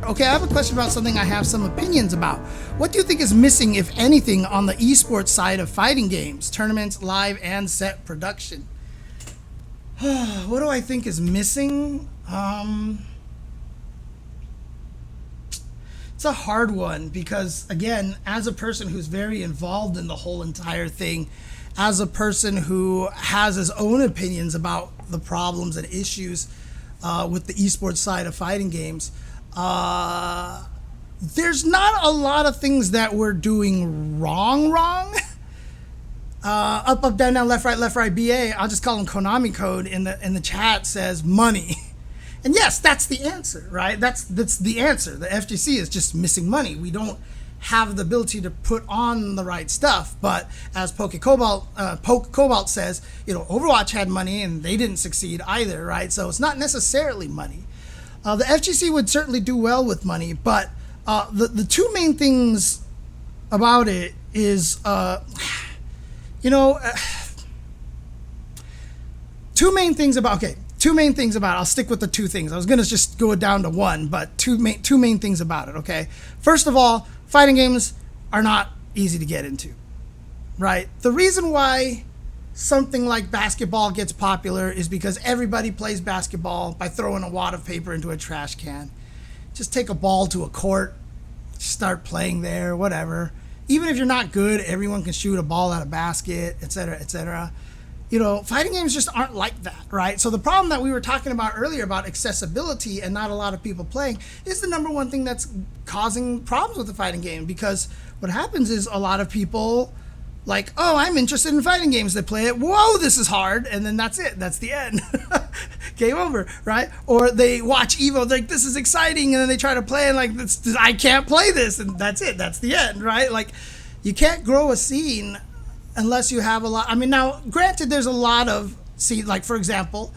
Okay, I have a question about something I have some opinions about. What do you think is missing, if anything, on the esports side of fighting games, tournaments, live, and set production? What do I think is missing? It's a hard one because, again, as a person who's very involved in the whole entire thing, as a person who has his own opinions about the problems and issues with the esports side of fighting games, there's not a lot of things that we're doing wrong. Up, down, down, left, right, BA. I'll just call them Konami code in the chat says money. And yes, that's the answer, right? That's the answer. The FGC is just missing money. We don't have the ability to put on the right stuff. But as Poke Cobalt says, Overwatch had money and they didn't succeed either, right? So it's not necessarily money. The FGC would certainly do well with money, but the two main things about it is, two main things about it. I'll stick with the two things. I was gonna just go down to one, but two main things about it. Okay, first of all, fighting games are not easy to get into, right? The reason why something like basketball gets popular is because everybody plays basketball by throwing a wad of paper into a trash can. Just take a ball to a court, start playing there, whatever. Even if you're not good, everyone can shoot a ball at a basket, etc., etc. Fighting games just aren't like that, right? So the problem that we were talking about earlier about accessibility and not a lot of people playing is the number one thing that's causing problems with the fighting game, because what happens is a lot of people like, oh, I'm interested in fighting games. They play it. Whoa, this is hard. And then that's it. That's the end. Game over, right? Or they watch Evo. They're like, this is exciting. And then they try to play and like, I can't play this. And that's it. That's the end, right? Like, you can't grow a scene unless you have a lot. I mean, now, granted, there's a lot of, like, for example,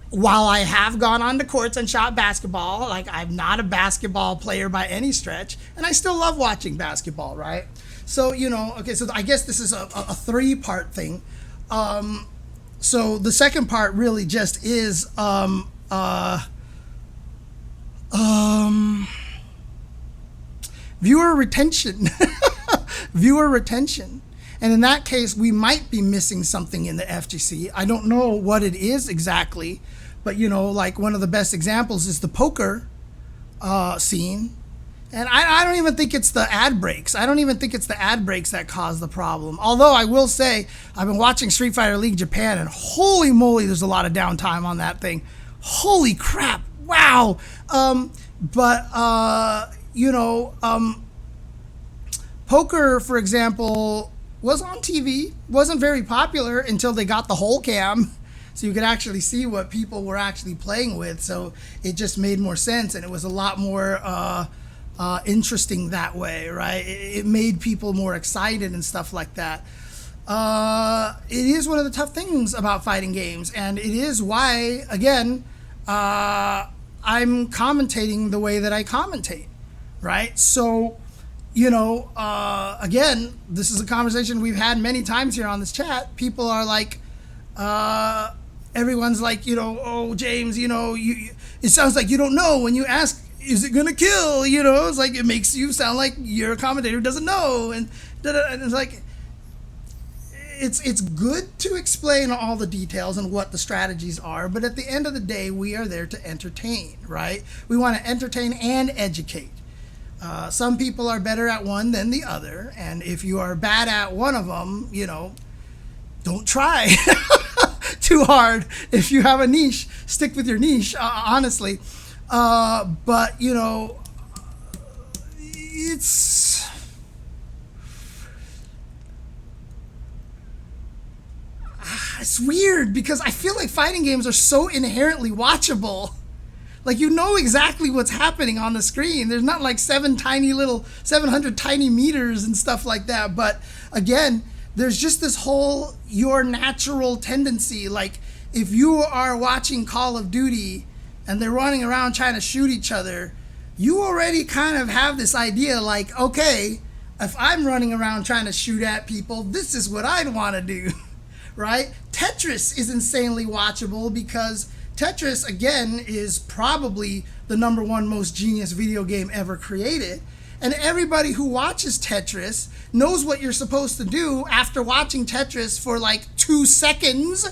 while I have gone onto courts and shot basketball, like, I'm not a basketball player by any stretch. And I still love watching basketball, right? So, okay, so I guess this is a three-part thing. So the second part really just is viewer retention. Viewer retention. And in that case, we might be missing something in the FGC. I don't know what it is exactly, but, like one of the best examples is the poker scene. And I don't even think it's the ad breaks. I don't even think it's the ad breaks that cause the problem. Although I will say, I've been watching Street Fighter League Japan, and holy moly, there's a lot of downtime on that thing. Holy crap. Wow. Poker, for example, was on TV, wasn't very popular until they got the whole cam. So you could actually see what people were actually playing with. So it just made more sense, and it was a lot more interesting that way, right? It made people more excited and stuff like that. It is one of the tough things about fighting games, and it is why, again, I'm commentating the way that I commentate, right? So, again, this is a conversation we've had many times here on this chat. People are like, everyone's like, oh, James, it sounds like you don't know when you ask, is it gonna kill? It's like, it makes you sound like you're a commentator who doesn't know, and it's like, it's good to explain all the details and what the strategies are, but at the end of the day, we are there to entertain, right? We want to entertain and educate. Some people are better at one than the other, and if you are bad at one of them, don't try too hard. If you have a niche, stick with your niche, honestly. But it's weird because I feel like fighting games are so inherently watchable. Like, exactly what's happening on the screen. There's not like 700 tiny meters and stuff like that. But again, there's just this whole your natural tendency. Like, if you are watching Call of Duty and they're running around trying to shoot each other, you already kind of have this idea like, okay, if I'm running around trying to shoot at people, this is what I'd want to do, right? Tetris is insanely watchable because Tetris, again, is probably the #1 most genius video game ever created. And everybody who watches Tetris knows what you're supposed to do after watching Tetris for like 2 seconds.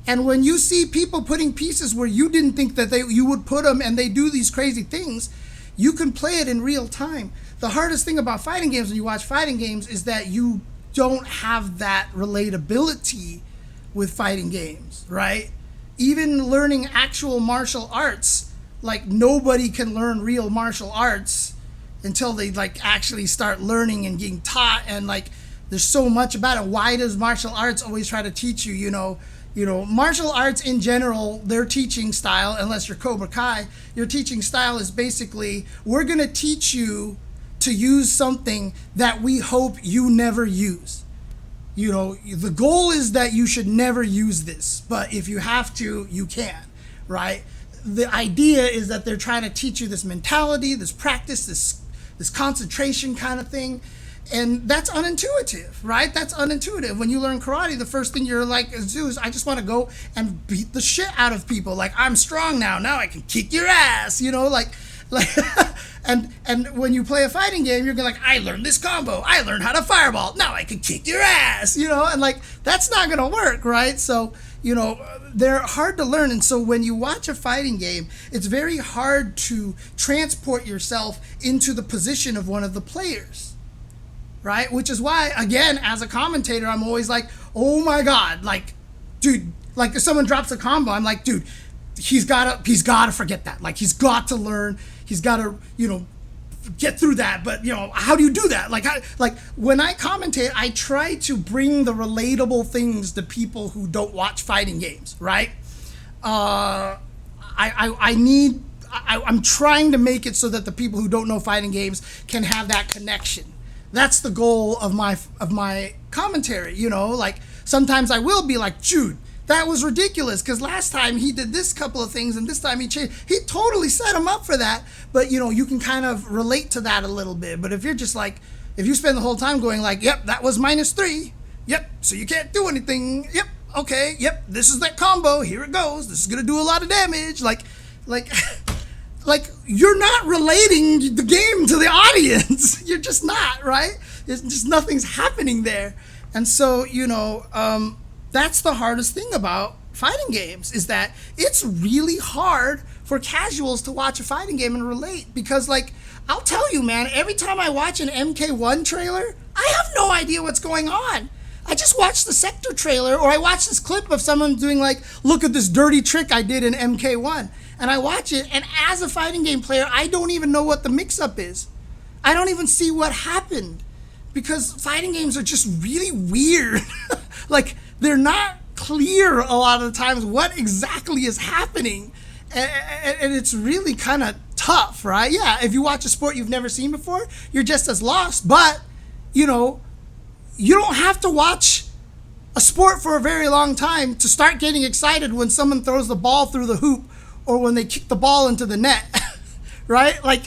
And when you see people putting pieces where you didn't think that you would put them and they do these crazy things, you can play it in real time. The hardest thing about fighting games when you watch fighting games is that you don't have that relatability with fighting games, right? Even learning actual martial arts, like nobody can learn real martial arts until they like actually start learning and getting taught, and like there's so much about it. Why does martial arts always try to teach you, you know, martial arts in general, their teaching style, unless you're Cobra Kai, your teaching style is basically, we're going to teach you to use something that we hope you never use. You know, the goal is that you should never use this, but if you have to, you can, right? The idea is that they're trying to teach you this mentality, this practice, this concentration kind of thing. And that's unintuitive, right? That's unintuitive. When you learn karate, the first thing you're like, is I just want to go and beat the shit out of people. Like, I'm strong now. Now I can kick your ass, you know, like, and when you play a fighting game, you're like, I learned this combo. I learned how to fireball. Now I can kick your ass, you know, and like, that's not going to work, right? So, you know, they're hard to learn. And so when you watch a fighting game, it's very hard to transport yourself into the position of one of the players. Right? Which is why, again, as a commentator, I'm always like, oh my God, like, dude, like if someone drops a combo, I'm like, dude, he's gotta forget that. Like, he's got to learn, he's got to, you know, get through that. But, you know, how do you do that? Like, when I commentate, I try to bring the relatable things to people who don't watch fighting games, right? I'm trying to make it so that the people who don't know fighting games can have that connection. That's the goal of my commentary, you know, like sometimes I will be like, dude, that was ridiculous because last time he did this couple of things and this time he changed. He totally set him up for that. But, you know, you can kind of relate to that a little bit. But if you're just like, if you spend the whole time going like, yep, that was -3. Yep, so you can't do anything. Yep, okay, yep, this is that combo. Here it goes. This is going to do a lot of damage. Like you're not relating the game to the audience. You're just not, right? It's just nothing's happening there. And so, you know, that's the hardest thing about fighting games is that it's really hard for casuals to watch a fighting game and relate because, like, I'll tell you, man, every time I watch an MK1 trailer, I have no idea what's going on. I just watched the Sector trailer, or I watched this clip of someone doing like, look at this dirty trick I did in MK1. And I watch it, and as a fighting game player, I don't even know what the mix-up is. I don't even see what happened because fighting games are just really weird. Like, they're not clear a lot of the times what exactly is happening. And it's really kind of tough, right? Yeah, if you watch a sport you've never seen before, you're just as lost. But, you know, you don't have to watch a sport for a very long time to start getting excited when someone throws the ball through the hoop or when they kick the ball into the net, right? Like,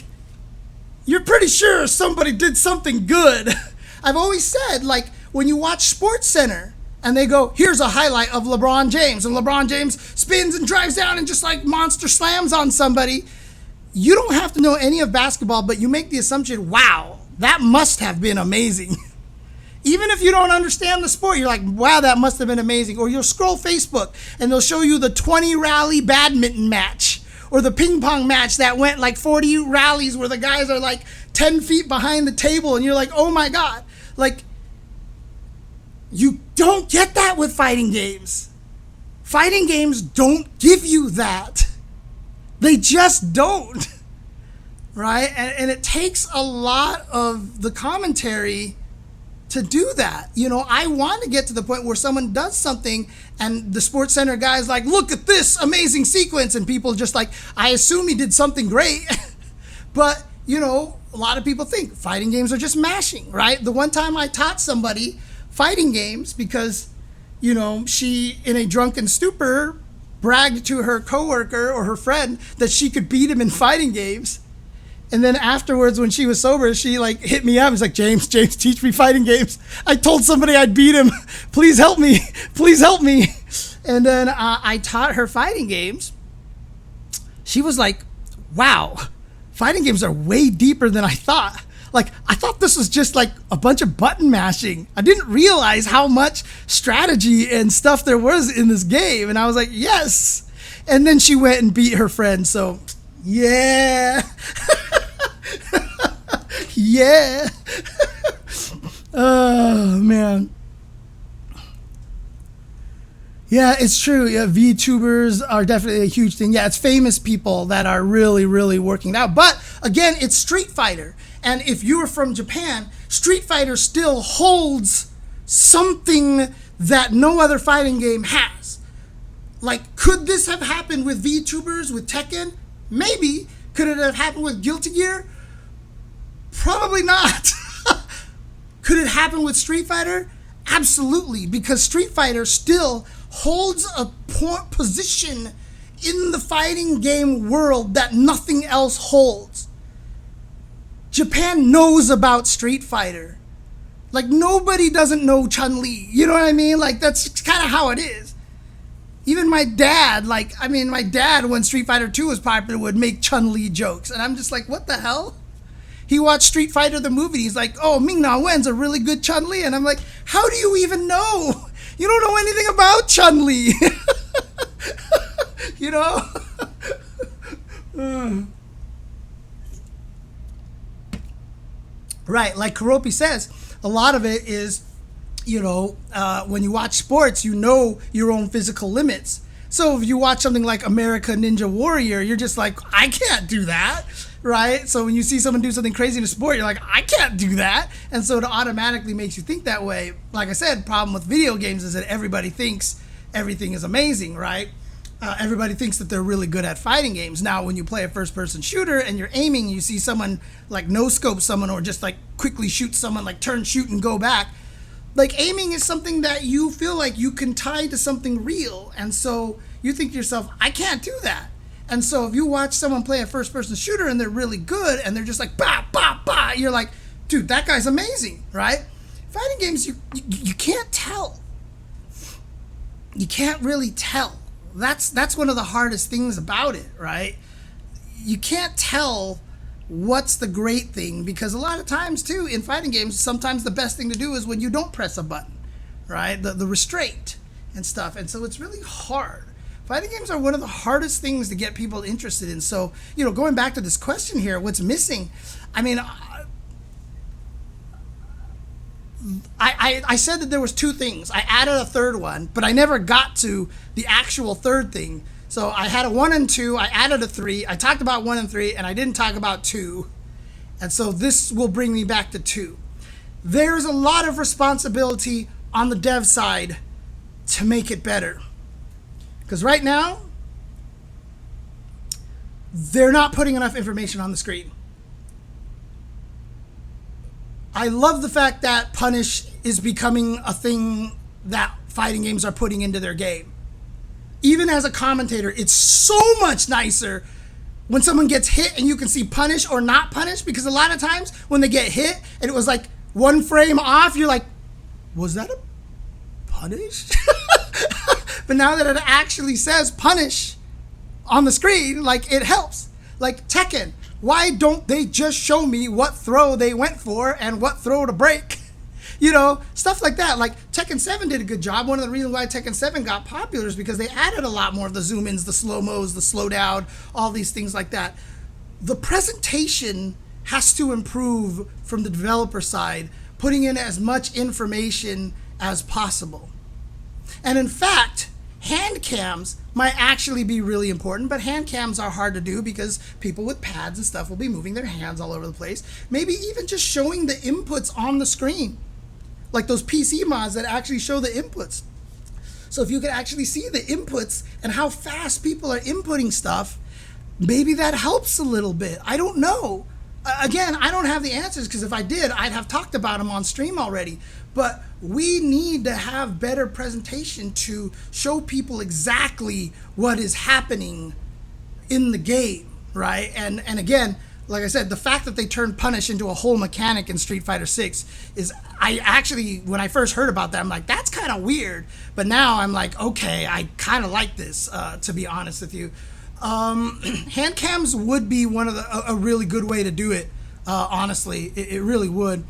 you're pretty sure somebody did something good. I've always said, like, when you watch SportsCenter and they go, here's a highlight of LeBron James, and LeBron James spins and drives down and just like monster slams on somebody, you don't have to know any of basketball, but you make the assumption, wow, that must have been amazing. Even if you don't understand the sport, you're like, wow, that must have been amazing. Or you'll scroll Facebook and they'll show you the 20 rally badminton match or the ping pong match that went like 40 rallies where the guys are like 10 feet behind the table and you're like, oh my God. Like, you don't get that with fighting games. Fighting games don't give you that. They just don't. Right? And it takes a lot of the commentary to do that. You know, I want to get to the point where someone does something and the SportsCenter guy's like, look at this amazing sequence, and people just like, I assume he did something great. But, you know, a lot of people think fighting games are just mashing, right? The one time I taught somebody fighting games because, you know, she, in a drunken stupor, bragged to her coworker or her friend that she could beat him in fighting games. And then afterwards, when she was sober, she like hit me up. It's like, James, teach me fighting games. I told somebody I'd beat him. Please help me. Please help me. And then I taught her fighting games. She was like, wow, fighting games are way deeper than I thought. Like, I thought this was just like a bunch of button mashing. I didn't realize how much strategy and stuff there was in this game. And I was like, yes. And then she went and beat her friend. So, yeah. Yeah. Oh, man. Yeah, it's true. Yeah, VTubers are definitely a huge thing. Yeah, it's famous people that are really, really working out. But again, it's Street Fighter. And if you are from Japan, Street Fighter still holds something that no other fighting game has. Like, could this have happened with VTubers, with Tekken? Maybe. Could it have happened with Guilty Gear? Probably not. Could it happen with Street Fighter? Absolutely, because Street Fighter still holds a position in the fighting game world that nothing else holds. Japan knows about Street Fighter. Like, nobody doesn't know Chun-Li. You know what I mean? Like, that's kind of how it is. Even my dad, my dad, when Street Fighter 2 was popular, would make Chun-Li jokes. And I'm just like, what the hell? He watched Street Fighter the movie. He's like, oh, Ming-Na Wen's a really good Chun-Li. And I'm like, how do you even know? You don't know anything about Chun-Li. You know? Right, like Karopi says, a lot of it is, when you watch sports, you know your own physical limits. So if you watch something like America Ninja Warrior, you're just like, I can't do that, right? So when you see someone do something crazy in a sport, you're like, I can't do that. And so it automatically makes you think that way. Like I said, problem with video games is that everybody thinks everything is amazing, right? Everybody thinks that they're really good at fighting games. Now, when you play a first-person shooter and you're aiming, you see someone like no-scope someone or just like quickly shoot someone, like turn, shoot, and go back. Like, aiming is something that you feel like you can tie to something real. And so you think to yourself, I can't do that. And so if you watch someone play a first-person shooter and they're really good and they're just like, bah, bah, bah, you're like, dude, that guy's amazing, right? Fighting games, you can't tell. You can't really tell. That's one of the hardest things about it, right? You can't tell what's the great thing, because a lot of times too in fighting games, sometimes the best thing to do is when you don't press a button, right? The restraint and stuff. And so it's really hard. Fighting games are one of the hardest things to get people interested in. So, going back to this question here, what's missing? I mean, I said that there was two things. I added a third one, but I never got to the actual third thing. So I had a 1 and 2, I added a 3, I talked about 1 and 3, and I didn't talk about 2. And so this will bring me back to 2. There's a lot of responsibility on the dev side to make it better. Because right now, they're not putting enough information on the screen. I love the fact that punish is becoming a thing that fighting games are putting into their game. Even as a commentator, it's so much nicer when someone gets hit and you can see punish or not punish, because a lot of times when they get hit and it was like 1 frame off, you're like, was that a punish? But now that it actually says punish on the screen, like, it helps. Like Tekken, why don't they just show me what throw they went for and what throw to break? Stuff like that. Like Tekken 7 did a good job. One of the reasons why Tekken 7 got popular is because they added a lot more of the zoom-ins, the slow-mos, the slow-down, all these things like that. The presentation has to improve from the developer side, putting in as much information as possible. And in fact, hand cams might actually be really important, but hand cams are hard to do because people with pads and stuff will be moving their hands all over the place. Maybe even just showing the inputs on the screen, like those PC mods that actually show the inputs. So if you can actually see the inputs and how fast people are inputting stuff, maybe that helps a little bit. I don't know. Again, I don't have the answers, because if I did, I'd have talked about them on stream already. But we need to have better presentation to show people exactly what is happening in the game, right? And again, like I said, the fact that they turned punish into a whole mechanic in Street Fighter 6 is, I actually, when I first heard about that, I'm like, that's kind of weird. But now I'm like, okay, I kind of like this, to be honest with you. Hand cams would be one of a really good way to do it. Honestly, it really would.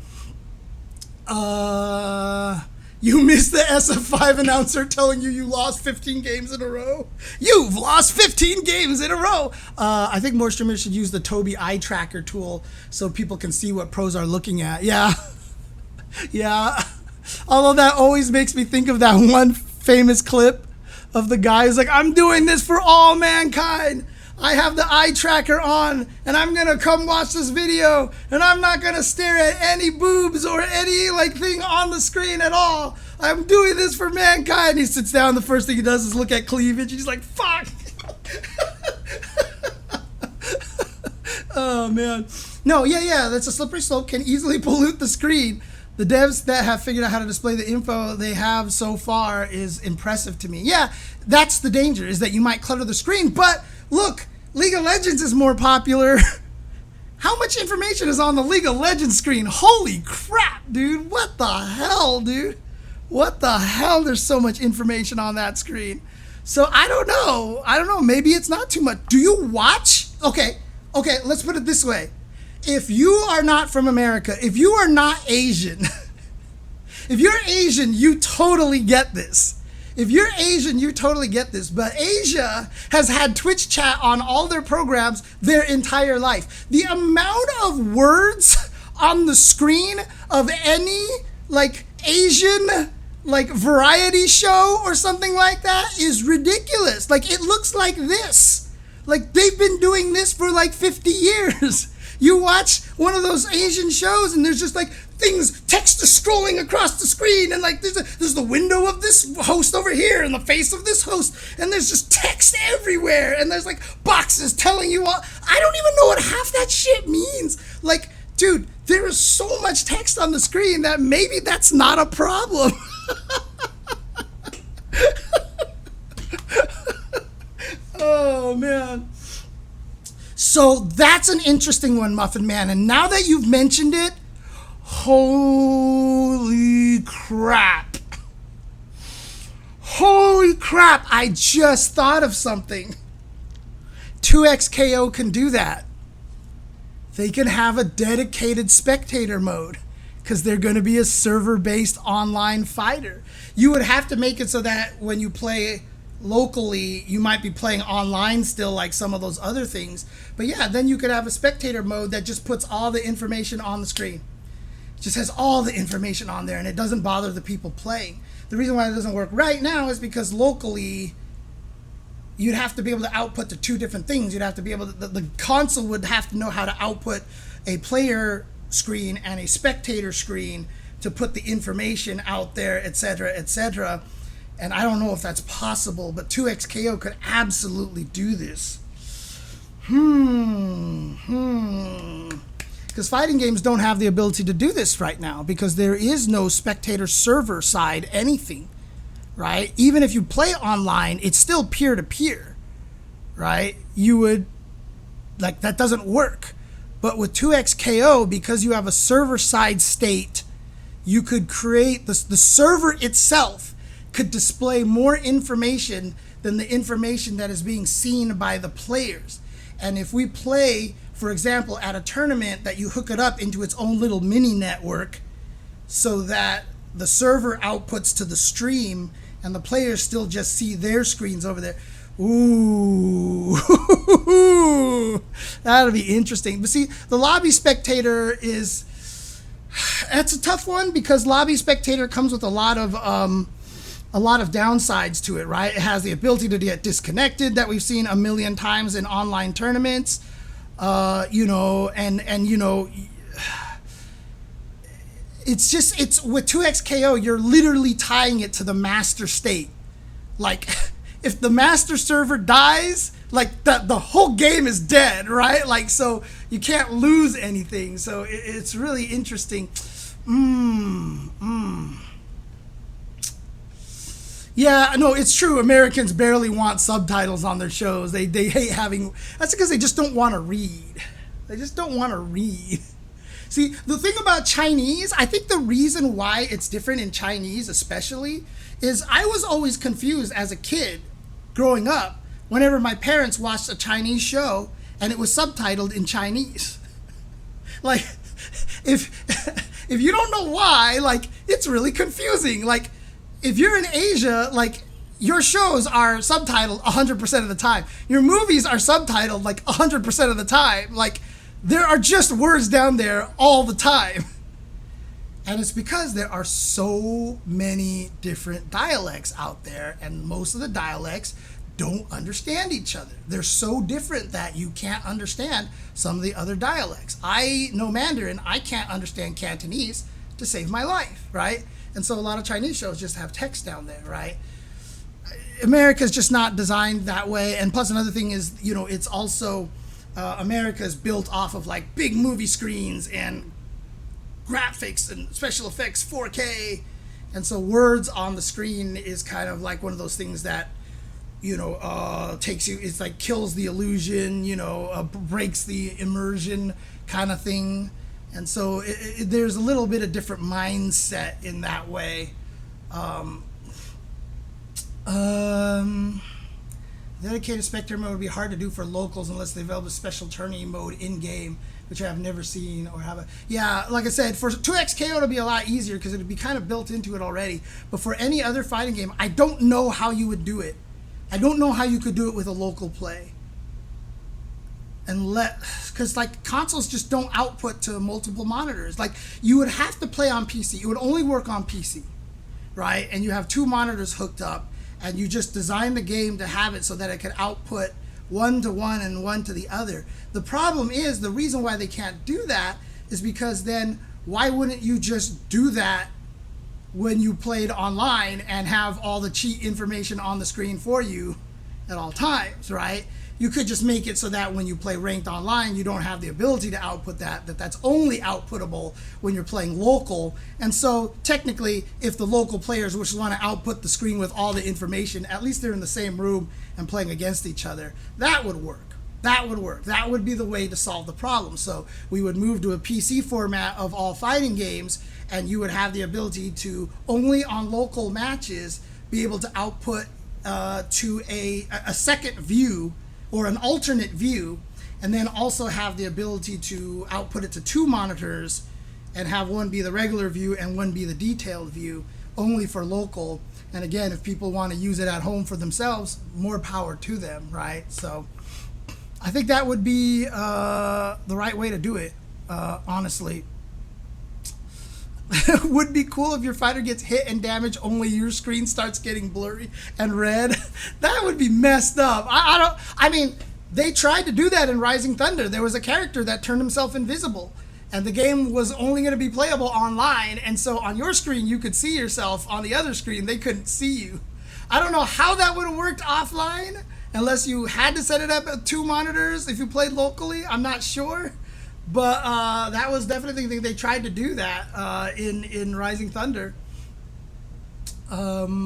You missed the SF5 announcer telling you lost 15 games in a row. You've lost 15 games in a row. I think more streamers should use the Tobii eye tracker tool so people can see what pros are looking at. Yeah. Yeah. Although that always makes me think of that one famous clip of the guy who's like, I'm doing this for all mankind. I have the eye tracker on, and I'm gonna come watch this video, and I'm not gonna stare at any boobs or any like thing on the screen at all. I'm doing this for mankind. He sits down, the first thing he does is look at cleavage. He's like, fuck. Oh man. No, yeah, that's a slippery slope, can easily pollute the screen. The devs that have figured out how to display the info they have so far is impressive to me. Yeah, that's the danger, is that you might clutter the screen, but look, League of Legends is more popular. How much information is on the League of Legends screen? Holy crap, dude. What the hell, dude? What the hell? There's so much information on that screen. So I don't know. Maybe it's not too much. Do you watch? Okay, let's put it this way. If you are not from America, if you are not Asian, if you're Asian, you totally get this. If you're Asian, you totally get this. But Asia has had Twitch chat on all their programs their entire life. The amount of words on the screen of any like Asian like variety show or something like that is ridiculous. Like it looks like this. Like they've been doing this for like 50 years. You watch one of those Asian shows and there's just like things, text is scrolling across the screen, and like there's the window of this host over here and the face of this host, and there's just text everywhere, and there's like boxes telling you all. I don't even know what half that shit means. Like, dude, there is so much text on the screen that maybe that's not a problem. Oh man. So that's an interesting one, Muffin Man. And now that you've mentioned it, holy crap. Holy crap, I just thought of something. 2XKO can do that. They can have a dedicated spectator mode because they're going to be a server-based online fighter. You would have to make it so that when you play locally, you might be playing online still like some of those other things. But yeah, then you could have a spectator mode that just puts all the information on the screen. It just has all the information on there and it doesn't bother the people playing. The reason why it doesn't work right now is because locally, you'd have to be able to output to two different things. You'd have to be able to, the console would have to know how to output a player screen and a spectator screen to put the information out there, etc., etc. And I don't know if that's possible, but 2XKO could absolutely do this. Because fighting games don't have the ability to do this right now because there is no spectator server side anything, right? Even if you play online, it's still peer-to-peer, right? You would, like, that doesn't work. But with 2XKO, because you have a server side state, you could create, the server itself could display more information than the information that is being seen by the players. And if we play, for example, at a tournament, that you hook it up into its own little mini network so that the server outputs to the stream and the players still just see their screens over there. Ooh, that'll be interesting. But see, the lobby spectator that's a tough one because lobby spectator comes with a lot of downsides to it, right? It has the ability to get disconnected that we've seen a million times in online tournaments, it's with 2XKO, you're literally tying it to the master state. Like, if the master server dies, like the whole game is dead, right? Like, so you can't lose anything. So it's really interesting. Yeah, no, it's true. Americans barely want subtitles on their shows. They hate having, that's because they just don't want to read. They just don't want to read. See, the thing about Chinese, I think the reason why it's different in Chinese especially is I was always confused as a kid growing up whenever my parents watched a Chinese show and it was subtitled in Chinese. Like, if you don't know why, like, it's really confusing. Like, if you're in Asia, like, your shows are subtitled 100% of the time. Your movies are subtitled like 100% of the time. Like, there are just words down there all the time. And it's because there are so many different dialects out there, and most of the dialects don't understand each other. They're so different that you can't understand some of the other dialects. I know Mandarin, I can't understand Cantonese to save my life, right? And so a lot of Chinese shows just have text down there, right? America's just not designed that way. And plus another thing is, you know, it's also, America is built off of like big movie screens and graphics and special effects, 4K. And so words on the screen is kind of like one of those things that, you know, takes you, it's like kills the illusion, you know, breaks the immersion kind of thing. And so there's a little bit of different mindset in that way. Dedicated spectator mode would be hard to do for locals unless they develop a special tourney mode in-game, which I have never seen or have a... Yeah, like I said, for 2XKO it'll be a lot easier because it'd be kind of built into it already. But for any other fighting game, I don't know how you would do it. I don't know how you could do it with a local play. Because like consoles just don't output to multiple monitors. Like you would have to play on PC. It would only work on PC, right? And you have two monitors hooked up, and you just design the game to have it so that it can output one to one and one to the other. The problem is, the reason why they can't do that is because then why wouldn't you just do that when you played online and have all the cheat information on the screen for you at all times, right? You could just make it so that when you play ranked online, you don't have the ability to output that's only outputtable when you're playing local. And so technically, if the local players which want to output the screen with all the information, at least they're in the same room and playing against each other, that would work. That would work. That would be the way to solve the problem. So we would move to a PC format of all fighting games, and you would have the ability to only on local matches be able to output to a second view or an alternate view, and then also have the ability to output it to two monitors and have one be the regular view and one be the detailed view, only for local. And again, if people want to use it at home for themselves, more power to them, right? So I think that would be the right way to do it, honestly. Would be cool if your fighter gets hit and damaged, only your screen starts getting blurry and red. That would be messed up. I mean, they tried to do that in Rising Thunder. There was a character that turned himself invisible, and the game was only going to be playable online, and so on your screen you could see yourself, on the other screen they couldn't see you. I don't know how that would have worked offline, unless you had to set it up at two monitors if you played locally. I'm not sure. But that was definitely the thing. They tried to do that in Rising Thunder. But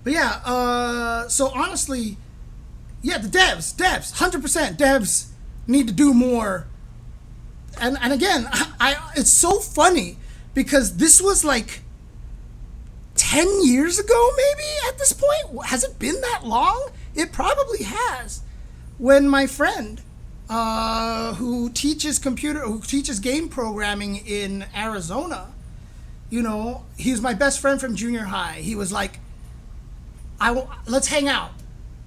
yeah, so honestly, yeah, the devs, 100% devs need to do more. And again, it's so funny because this was like 10 years ago, maybe at this point. Has it been that long? It probably has. When my friend, who teaches game programming in Arizona, you know, he's my best friend from junior high. He was like, let's hang out.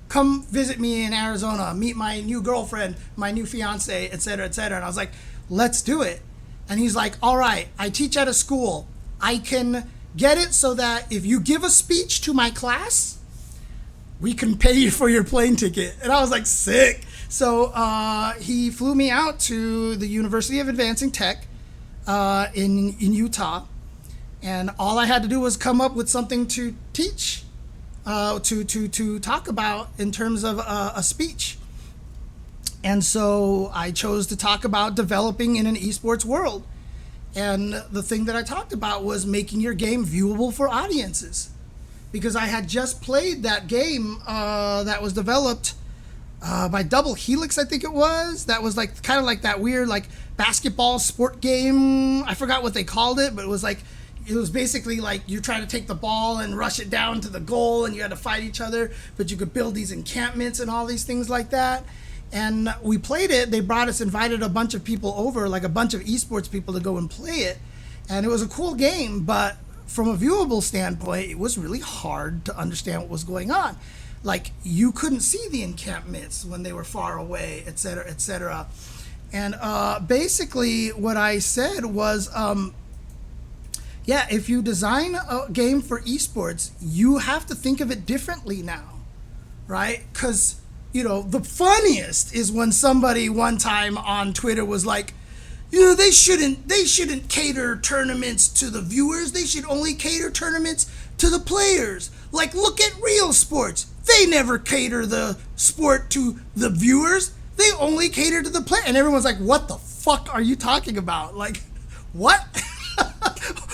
Come visit me in Arizona, meet my new girlfriend, my new fiance, etc., etc. And I was like, let's do it. And he's like, all right, I teach at a school. I can get it so that if you give a speech to my class, we can pay you for your plane ticket. And I was like, sick. So he flew me out to the University of Advancing Tech in Utah, and all I had to do was come up with something to teach, to talk about in terms of a speech. And so I chose to talk about developing in an esports world. And the thing that I talked about was making your game viewable for audiences, because I had just played that game that was developed by Double Helix, I think it was. That was like kind of like that weird like basketball sport game. I forgot what they called it, but it was basically like you're trying to take the ball and rush it down to the goal, and you had to fight each other, but you could build these encampments and all these things like that. And we played it. They invited a bunch of people over, like a bunch of esports people, to go and play it. And it was a cool game, but from a viewable standpoint, it was really hard to understand what was going on. Like, you couldn't see the encampments when they were far away, et cetera, et cetera. And basically what I said was, yeah, if you design a game for esports, you have to think of it differently now, right? Because, you know, the funniest is when somebody one time on Twitter was like, you know, they shouldn't cater tournaments to the viewers. They should only cater tournaments to the players. Like, look at real sports. They never cater the sport to the viewers. They only cater to the player. And everyone's like, what the fuck are you talking about? Like, what?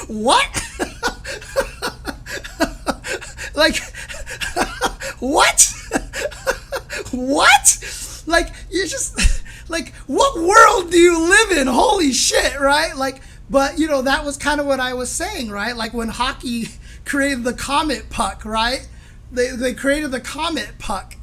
What? Like, what? What? Like, you're just, like, what world do you live in? Holy shit, right? Like, but, you know, that was kind of what I was saying, right? Like, when hockey created the comet puck, right? They created the comet puck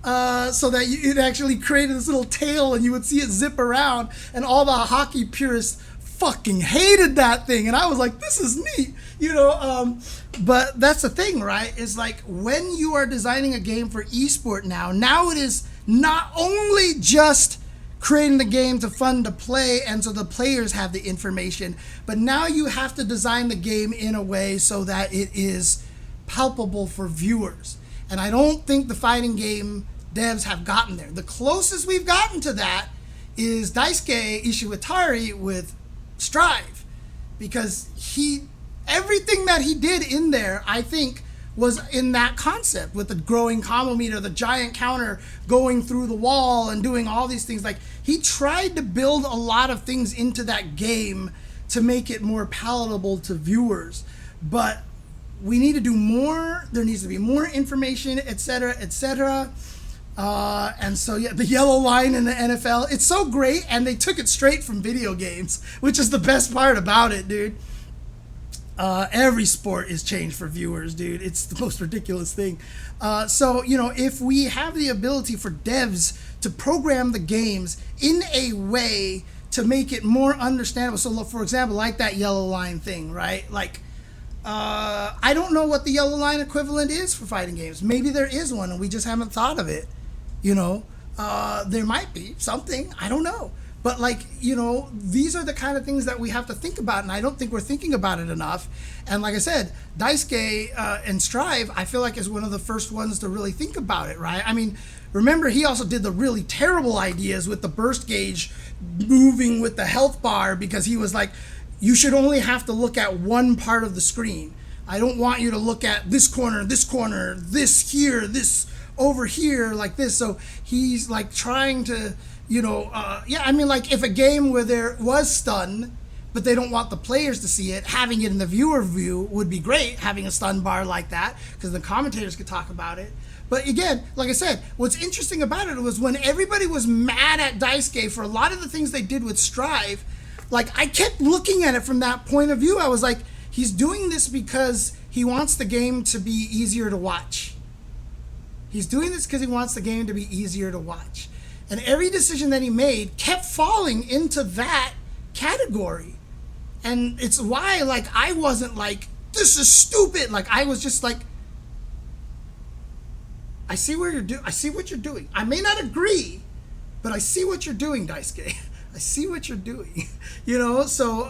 so that it actually created this little tail and you would see it zip around, and all the hockey purists fucking hated that thing. And I was like, this is neat, you know? But that's the thing, right? Is like, when you are designing a game for esport now it is not only just creating the game to fun to play and so the players have the information, but now you have to design the game in a way so that it is palpable for viewers. And I don't think the fighting game devs have gotten there. The closest we've gotten to that is Daisuke Ishiwatari with Strive, because everything that he did in there, I think, was in that concept with the growing combo meter, the giant counter going through the wall and doing all these things. Like, he tried to build a lot of things into that game to make it more palatable to viewers. But we need to do more. There needs to be more information, et cetera, et cetera. And so, yeah, the yellow line in the NFL, it's so great, and they took it straight from video games, which is the best part about it, dude. Every sport is changed for viewers, dude. It's the most ridiculous thing. So, you know, if we have the ability for devs to program the games in a way to make it more understandable. So, for example, like that yellow line thing, right? Like, I don't know what the yellow line equivalent is for fighting games. Maybe there is one and we just haven't thought of it. You know, there might be something, I don't know. But, like, you know, these are the kind of things that we have to think about, and I don't think we're thinking about it enough. And like I said, Daisuke and Strive, I feel like, is one of the first ones to really think about it, right? I mean, remember, he also did the really terrible ideas with the burst gauge moving with the health bar, because he was like, you should only have to look at one part of the screen. I don't want you to look at this corner, this here, this over here, like this. So he's like trying to, you know, yeah, I mean, like, if a game where there was stun, but they don't want the players to see it, having it in the viewer view would be great, having a stun bar like that, because the commentators could talk about it. But again, like I said, what's interesting about it was when everybody was mad at Daisuke for a lot of the things they did with Strive, like, I kept looking at it from that point of view. I was like, he's doing this because he wants the game to be easier to watch. He's doing this because he wants the game to be easier to watch. And every decision that he made kept falling into that category. And it's why, like, I wasn't like, this is stupid. Like, I was just like, I see what you're doing. I may not agree, but I see what you're doing, Daisuke. I see what you're doing. You know, so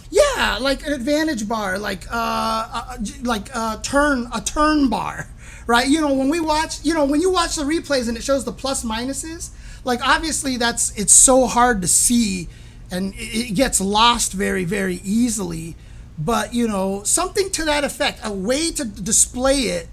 yeah, like an advantage bar, like a turn bar. Right, you know, when you watch the replays and it shows the plus minuses, like, obviously it's so hard to see and it gets lost very, very easily. But, you know, something to that effect, a way to display it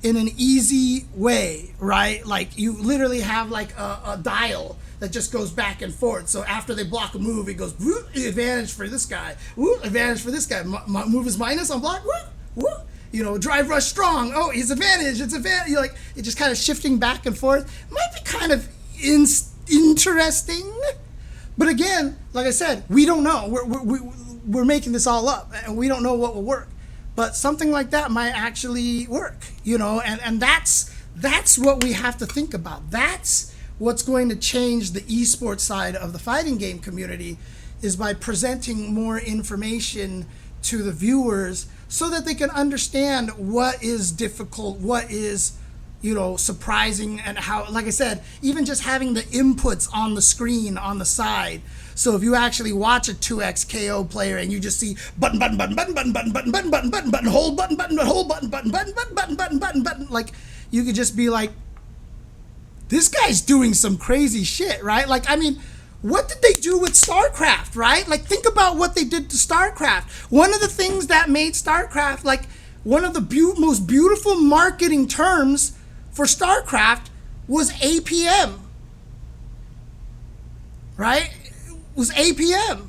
in an easy way, right? Like, you literally have like a dial that just goes back and forth. So after they block a move, it goes, whoop, advantage for this guy, whoop, advantage for this guy. Move is minus on block, whoop, whoop. drive rush strong. Oh, his advantage. It's advantage. Like it just kind of shifting back and forth. Might be kind of interesting, but again, like I said, we don't know. We're making this all up, and we don't know what will work. But something like that might actually work, and that's what we have to think about. That's what's going to change the esports side of the fighting game community, is by presenting more information to the viewers so that they can understand what is difficult, what is surprising, and how, like I said, even just having the inputs on the screen on the side. So if you actually watch a 2x KO player and you just see button, button, button, button, button, button, button, button, button, button, button, hold button, button, hold button, button, button, button, button, button, button, button, like you could just be like, this guy's doing some crazy shit, right? Like, I mean, what did they do with Starcraft, right? Like, think about what they did to Starcraft. One of the things that made Starcraft, like, one of the most beautiful marketing terms for Starcraft was APM, right? It was APM.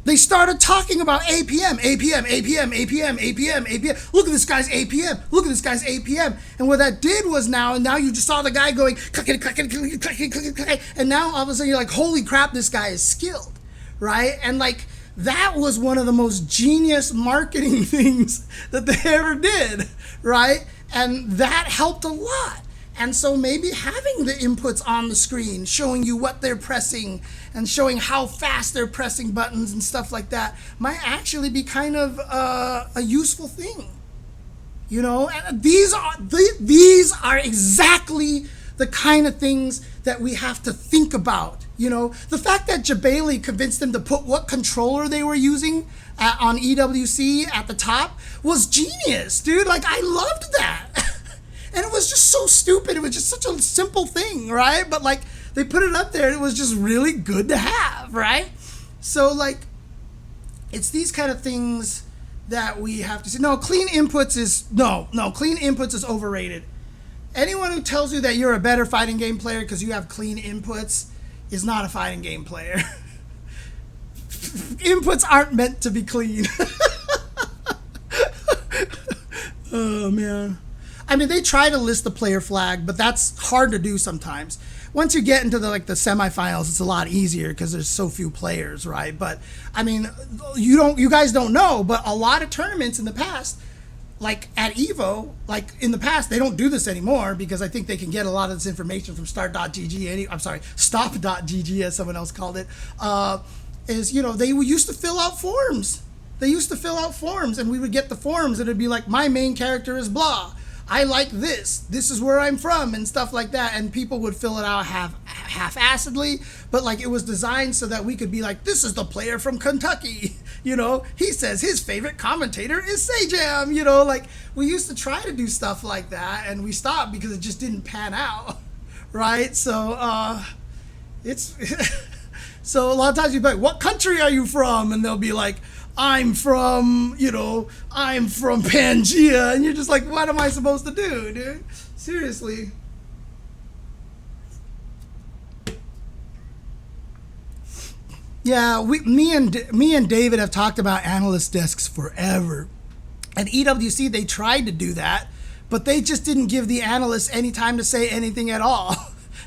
They started talking about APM, APM, APM, APM, APM, APM. Look at this guy's APM. Look at this guy's APM. And what that did was now you just saw the guy going, click, click, click, click, click, click, click, and now all of a sudden you're like, holy crap, this guy is skilled, right? And like, that was one of the most genius marketing things that they ever did, right? And that helped a lot. And so maybe having the inputs on the screen, showing you what they're pressing and showing how fast they're pressing buttons and stuff like that, might actually be kind of a useful thing. And these are exactly the kind of things that we have to think about. The fact that Jabali convinced them to put what controller they were using on EWC at the top was genius, dude. Like, I loved that. And it was just so stupid. It was just such a simple thing, right? But like, they put it up there and it was just really good to have, right? So like, it's these kind of things that we have to see. Clean inputs is overrated. Anyone who tells you that you're a better fighting game player because you have clean inputs is not a fighting game player. Inputs aren't meant to be clean. Oh, man. I mean, they try to list the player flag, but that's hard to do sometimes. Once you get into the semifinals, it's a lot easier because there's so few players, right? But I mean, you guys don't know, but a lot of tournaments in the past, like at Evo, like in the past, they don't do this anymore because I think they can get a lot of this information from stop.gg. I'm sorry, stop.gg, as someone else called it. They used to fill out forms. They used to fill out forms, and we would get the forms, and it'd be like, my main character is blah. I like this. This is where I'm from, and stuff like that. And people would fill it out half-assedly, but like it was designed so that we could be like, this is the player from Kentucky. He says his favorite commentator is Sajam. Like we used to try to do stuff like that, and we stopped because it just didn't pan out, right? So it's so a lot of times you'd be like, what country are you from? And they'll be like, I'm from Pangea, and you're just like, what am I supposed to do, dude? Seriously. Yeah, me and David have talked about analyst desks forever. At EWC, they tried to do that, but they just didn't give the analysts any time to say anything at all.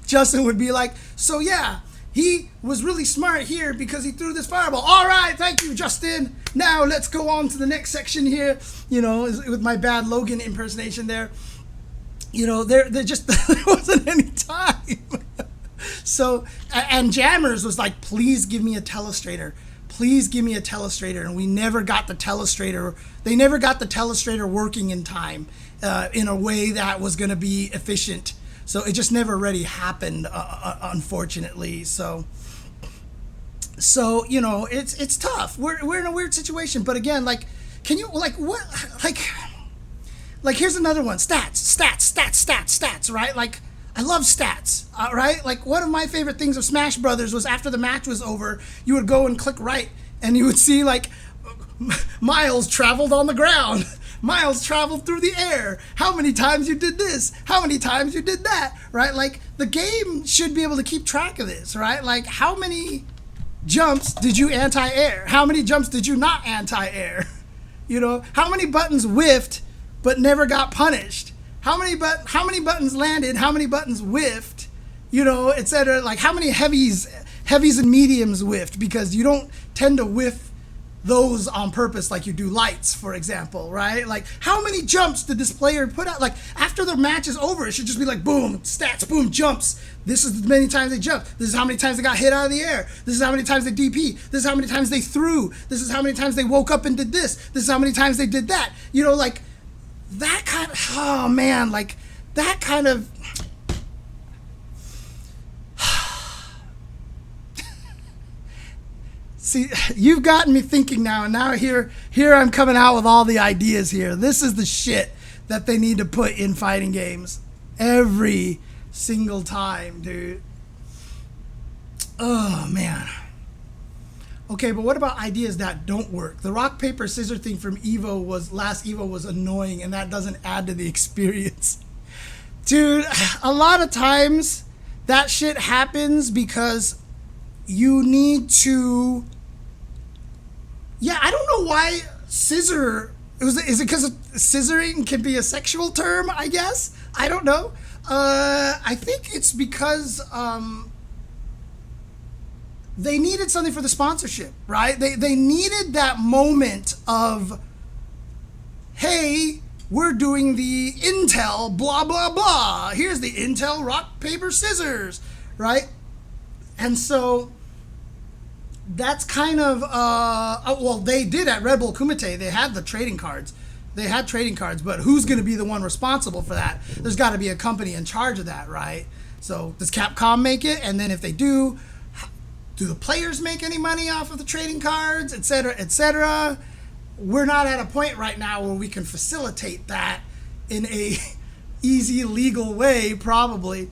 Justin would be like, so yeah, he was really smart here because he threw this fireball. All right, thank you, Justin. Now let's go on to the next section here. With my bad Logan impersonation there. There just there wasn't any time. So, and Jammers was like, please give me a telestrator. Please give me a telestrator. And we never got the telestrator. They never got the telestrator working in time in a way that was going to be efficient. So it just never really happened, unfortunately. So it's tough. We're in a weird situation. But again, like, can you like what like here's another one. Stats, right? Like, I love stats, right? Like, one of my favorite things of Smash Brothers was after the match was over, you would go and click right, and you would see like miles traveled on the ground. Miles traveled through the air. How many times you did this? How many times you did that? Right? Like, the game should be able to keep track of this, right? Like, how many jumps did you anti-air? How many jumps did you not anti-air? How many buttons whiffed but never got punished? How many buttons landed? How many buttons whiffed? You know, etc. Like how many heavies and mediums whiffed? Because you don't tend to whiff those on purpose like you do lights, for example, right? Like how many jumps did this player put out? Like after the match is over, it should just be like boom, stats, boom, jumps. This is the many times they jumped. This is how many times they got hit out of the air. This is how many times they DP. This is how many times they threw. This is how many times they woke up and did this. This is how many times they did that. You know, like that kind of, oh man, like that kind of, see, you've gotten me thinking now, and now here I'm coming out with all the ideas here. This is the shit that they need to put in fighting games every single time, dude. Oh, man. Okay, but what about ideas that don't work? The rock, paper, scissors thing from last Evo was annoying, and that doesn't add to the experience. Dude, a lot of times that shit happens because you need to... Yeah, I don't know why scissor... Is it because scissoring can be a sexual term, I guess? I don't know. I think it's because they needed something for the sponsorship, right? They needed that moment of, hey, we're doing the Intel blah, blah, blah. Here's the Intel rock, paper, scissors, right? And so that's kind of, well, they did at Red Bull Kumite. They had the trading cards. They had trading cards, but who's going to be the one responsible for that? There's got to be a company in charge of that, right? So does Capcom make it? And then if they do the players make any money off of the trading cards, et cetera, et cetera? We're not at a point right now where we can facilitate that in a easy, legal way, probably.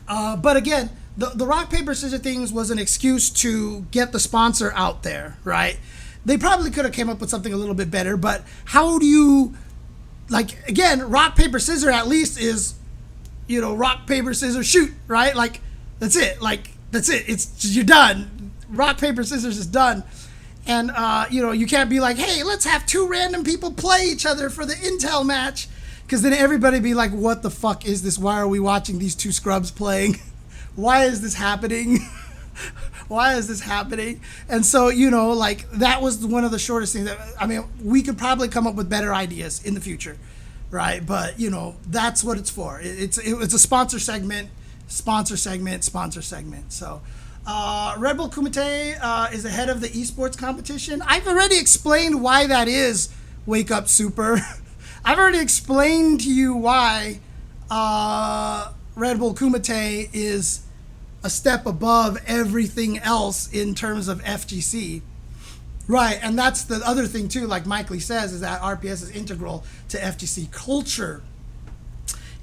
But again, the rock, paper, scissors things was an excuse to get the sponsor out there, right? They probably could have came up with something a little bit better, but how do you, like, again, rock, paper, scissors at least is, you know, rock, paper, scissors, shoot, right? Like, that's it. Like, that's it. You're done. Rock, paper, scissors is done. And, you know, you can't be like, hey, let's have two random people play each other for the Intel match. Because then everybody be like, what the fuck is this? Why are we watching these two scrubs playing? Why is this happening? Why is this happening? And so, you know, like, that was one of the shortest things. I mean, we could probably come up with better ideas in the future, right? But, you know, that's what it's for. It's a sponsor segment. So, Red Bull Kumite is ahead of the esports competition. I've already explained why that is, Wake Up Super. I've already explained to you why Red Bull Kumite is a step above everything else in terms of FGC. Right, and that's the other thing too, like Mike Lee says, is that RPS is integral to FGC culture.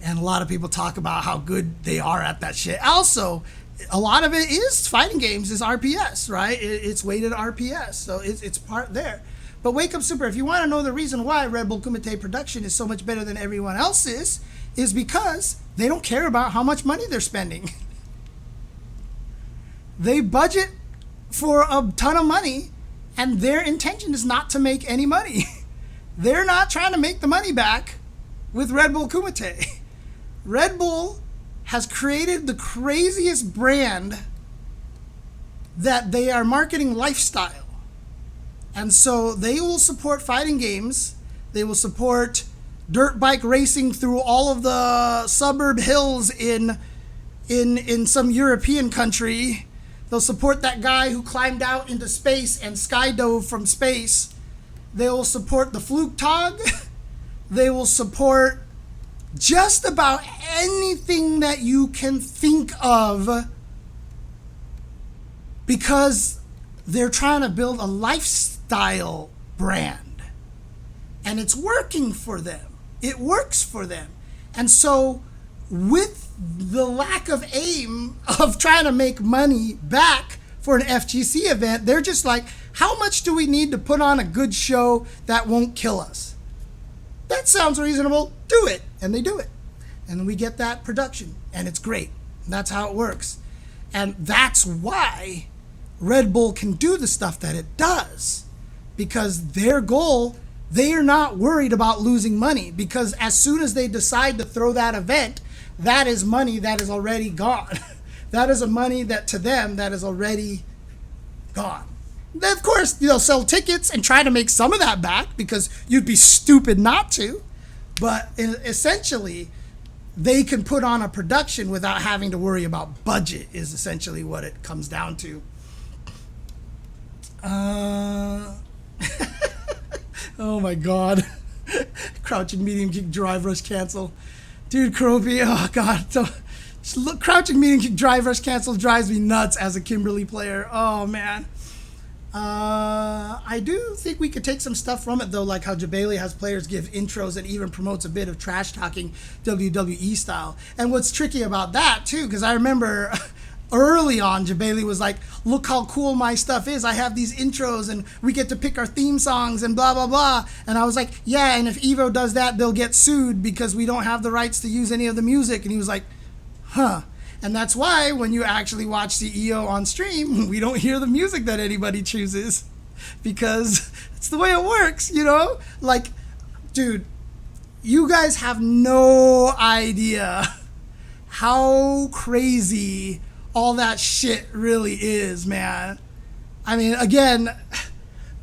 And a lot of people talk about how good they are at that shit. Also, a lot of it is fighting games, is RPS, right? It's weighted RPS, so it's part there. But Wake Up Super, if you want to know the reason why Red Bull Kumite production is so much better than everyone else's, is because they don't care about how much money they're spending. They budget for a ton of money, and their intention is not to make any money. They're not trying to make the money back with Red Bull Kumite. Red Bull has created the craziest brand that they are marketing lifestyle. And so they will support fighting games. They will support dirt bike racing through all of the suburb hills in some European country. They'll support that guy who climbed out into space and skydove from space. They will support the Flugtag. They will support just about anything that you can think of, because they're trying to build a lifestyle brand. And it's working for them. It works for them. And so with the lack of aim of trying to make money back for an FGC event, they're just like, how much do we need to put on a good show that won't kill us? That sounds reasonable. Do it. And they do it. And we get that production. And it's great. That's how it works. And that's why Red Bull can do the stuff that it does. Because their goal they are not worried about losing money, because as soon as they decide to throw that event, that is money that is already gone. That is a money that to them that is already gone. Then of course they'll sell tickets and try to make some of that back, because you'd be stupid not to. But essentially, they can put on a production without having to worry about budget, is essentially what it comes down to. Oh my god. Crouching medium kick drive rush cancel. Dude, Croppy, oh god. So, look, crouching medium kick drive rush cancel drives me nuts as a Kimberly player. Oh man. I do think we could take some stuff from it though, like how Jabali has players give intros and even promotes a bit of trash talking WWE style. And what's tricky about that too, because I remember early on Jabali was like, look how cool my stuff is, I have these intros and we get to pick our theme songs and blah blah blah. And I was like, yeah, and if Evo does that they'll get sued because we don't have the rights to use any of the music. And he was like, huh. And that's why when you actually watch CEO on stream, we don't hear the music that anybody chooses, because it's the way it works, you know? Like, dude, you guys have no idea how crazy all that shit really is, man. I mean, again,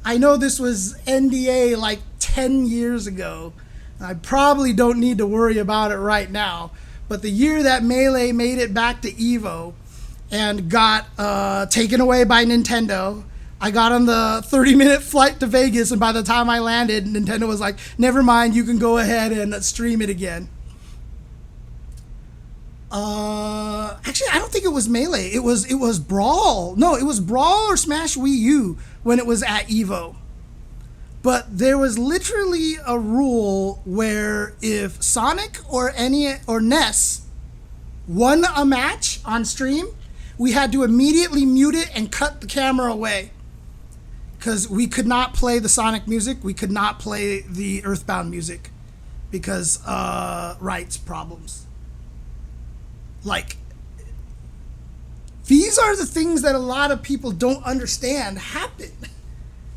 I know this was NDA like 10 years ago. I probably don't need to worry about it right now. But the year that Melee made it back to Evo and got taken away by Nintendo, I got on the 30-minute flight to Vegas, and by the time I landed, Nintendo was like, never mind, you can go ahead and stream it again. Actually, I don't think it was Melee. It was Brawl. No, it was Brawl or Smash Wii U when it was at Evo. But there was literally a rule where if Sonic or Ness won a match on stream, we had to immediately mute it and cut the camera away, because we could not play the Sonic music, we could not play the Earthbound music, because rights problems. Like, these are the things that a lot of people don't understand happen.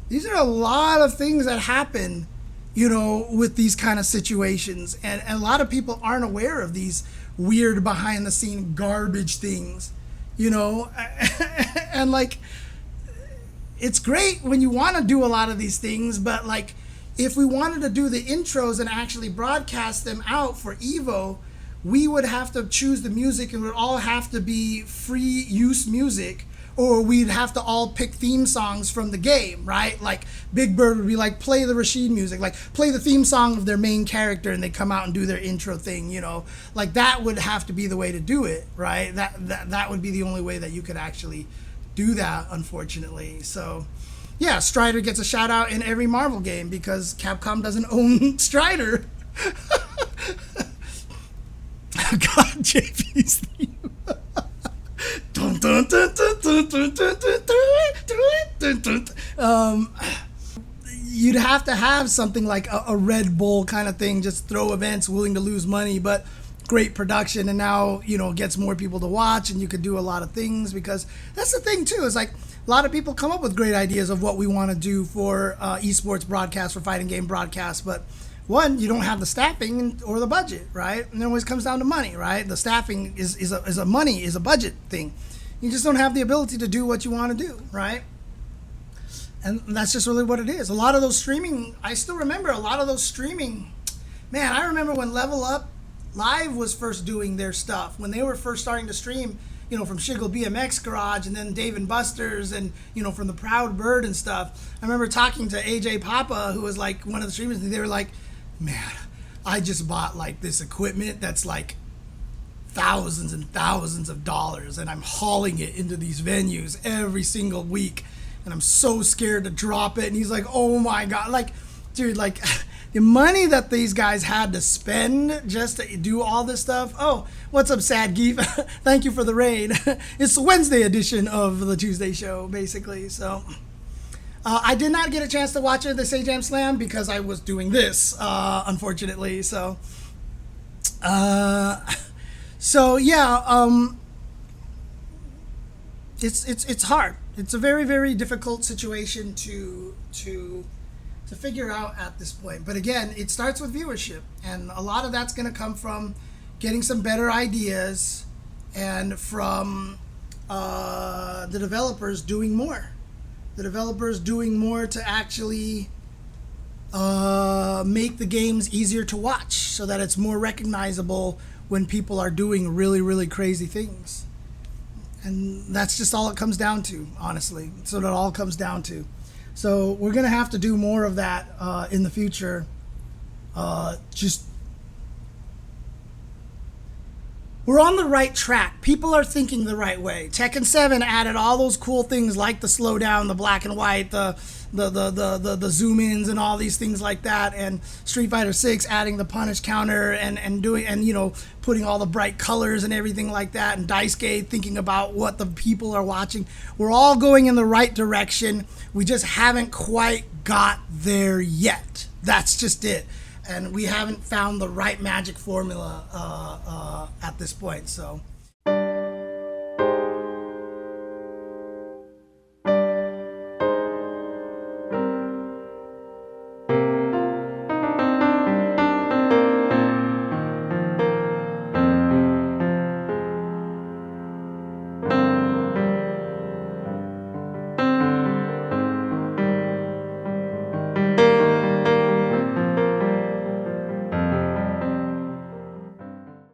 These are a lot of things that happen, you know, with these kind of situations. And a lot of people aren't aware of these weird behind the scene garbage things, you know? And like, it's great when you want to do a lot of these things, but like, if we wanted to do the intros and actually broadcast them out for Evo, we would have to choose the music, and it would all have to be free use music. Or we'd have to all pick theme songs from the game, right? Like Big Bird would be like, play the Rashid music, like play the theme song of their main character, and they come out and do their intro thing, you know? Like that would have to be the way to do it, right? That would be the only way that you could actually do that, unfortunately. So yeah, Strider gets a shout out in every Marvel game because Capcom doesn't own Strider. God, JP's theme. You'd have to have something like a Red Bull kind of thing, just throw events, willing to lose money, but great production, and now, you know, gets more people to watch, and you could do a lot of things, because that's the thing too, is like a lot of people come up with great ideas of what we want to do for esports broadcast, for fighting game broadcast, but one, you don't have the staffing or the budget, right? And it always comes down to money, right? The staffing is a budget thing. You just don't have the ability to do what you want to do, right? And that's just really what it is. A lot of those streaming, I still remember a lot of those streaming. Man, I remember when Level Up Live was first doing their stuff, when they were first starting to stream, you know, from Shiggle BMX Garage, and then Dave and Buster's, and, you know, from the Proud Bird and stuff. I remember talking to AJ Papa, who was like one of the streamers, and they were like, man, I just bought like this equipment that's like thousands and thousands of dollars, and I'm hauling it into these venues every single week, and I'm so scared to drop it. And he's like, oh my God, like, dude, like the money that these guys had to spend just to do all this stuff. Oh, what's up, Sad Geef? Thank you for the raid. It's the Wednesday edition of the Tuesday show, basically. So I did not get a chance to watch the Sajam Slam because I was doing this, unfortunately. So, yeah, it's hard. It's a very, very difficult situation to to figure out at this point. But again, it starts with viewership, and a lot of that's going to come from getting some better ideas and from the developers doing more. The developers doing more to actually make the games easier to watch so that it's more recognizable when people are doing really, really crazy things. And that's just all it comes down to, honestly. So that all comes down to. So we're going to have to do more of that in the future. We're on the right track. People are thinking the right way. Tekken 7 added all those cool things like the slowdown, the black and white, the zoom ins and all these things like that. And Street Fighter 6 adding the punish counter and doing, and you know, putting all the bright colors and everything like that. And Daisuke thinking about what the people are watching. We're all going in the right direction. We just haven't quite got there yet. That's just it. And we haven't found the right magic formula at this point. So